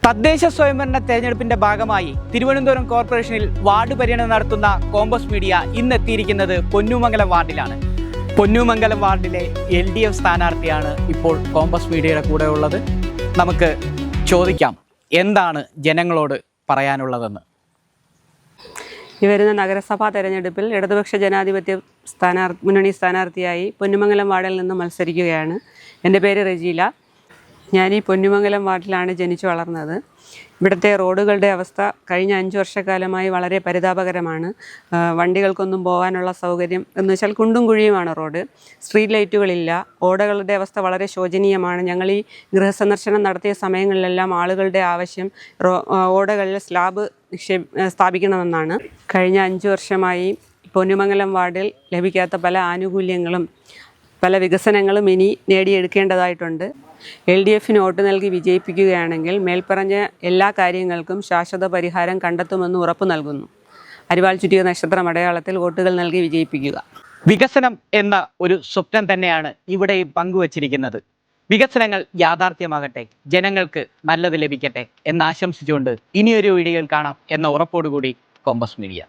തദ്ദേശ സ്വയംഭരണ തെരഞ്ഞെടുപ്പിന്റെ ഭാഗമായി തിരുവനന്തപുരം കോർപ്പറേഷനിൽ വാർഡ് പര്യടനം നടത്തുന്ന കോമ്പസ് മീഡിയ ഇന്ന് എത്തിയിരിക്കുന്നത് പൊന്നൂമംഗലം വാർഡിലാണ്. പൊന്നൂമംഗലം വാർഡിലെ LDF സ്ഥാനാർത്ഥിയാണ് ഇപ്പോൾ കോമ്പസ് മീഡിയയുടെ കൂടെ ഉള്ളത്. നമുക്ക് ചോദിക്കാം എന്താണ് ജനങ്ങളോട് പറയാനുള്ളതെന്ന്. ഈ വരുന്ന നഗരസഭാ തെരഞ്ഞെടുപ്പിൽ ഇടതുപക്ഷ ജനാധിപത്യ മുന്നണി സ്ഥാനാർത്ഥിയായി പൊന്നൂമംഗലം വാർഡിൽ നിന്ന് മത്സരിക്കുകയാണ്. എൻ്റെ പേര് റെജീല. ഞാൻ ഈ പൊന്നൂമംഗലം വാർഡിലാണ് ജനിച്ചു വളർന്നത്. ഇവിടുത്തെ റോഡുകളുടെ അവസ്ഥ കഴിഞ്ഞ 5 വർഷക്കാലമായി വളരെ പരിതാപകരമാണ്. വണ്ടികൾക്കൊന്നും പോകാനുള്ള സൗകര്യം എന്ന് വെച്ചാൽ കുണ്ടും കുഴിയുമാണ് റോഡ്. സ്ട്രീറ്റ് ലൈറ്റുകളില്ല. ഓടകളുടെ അവസ്ഥ വളരെ ശോചനീയമാണ്. ഞങ്ങൾ ഈ ഗൃഹസന്ദർശനം നടത്തിയ സമയങ്ങളിലെല്ലാം ആളുകളുടെ ആവശ്യം ഓടകളിൽ സ്ലാബ് സ്ഥാപിക്കണമെന്നാണ്. കഴിഞ്ഞ 5 വർഷമായി പൊന്നൂമംഗലം വാർഡിൽ ലഭിക്കാത്ത പല ആനുകൂല്യങ്ങളും പല വികസനങ്ങളും ഇനി നേടിയെടുക്കേണ്ടതായിട്ടുണ്ട്. LDFന് വോട്ട് നൽകി വിജയിപ്പിക്കുകയാണെങ്കിൽ മേൽപ്പറഞ്ഞ എല്ലാ കാര്യങ്ങൾക്കും ശാശ്വത പരിഹാരം കണ്ടെത്തുമെന്ന് ഉറപ്പു നൽകുന്നു. അരിവാൾ ചുറ്റിയ നക്ഷത്രം അടയാളത്തിൽ വോട്ടുകൾ നൽകി വിജയിപ്പിക്കുക. വികസനം എന്ന ഒരു സ്വപ്നം തന്നെയാണ് ഇവിടെ പങ്കുവച്ചിരിക്കുന്നത്. വികസനങ്ങൾ യാഥാർത്ഥ്യമാകട്ടെ, ജനങ്ങൾക്ക് നല്ലത് ലഭിക്കട്ടെ എന്ന് ആശംസിച്ചുകൊണ്ട് ഇനിയൊരു വീഡിയോയിൽ കാണാം എന്ന ഉറപ്പോടുകൂടി കോമ്പസ് മീഡിയ.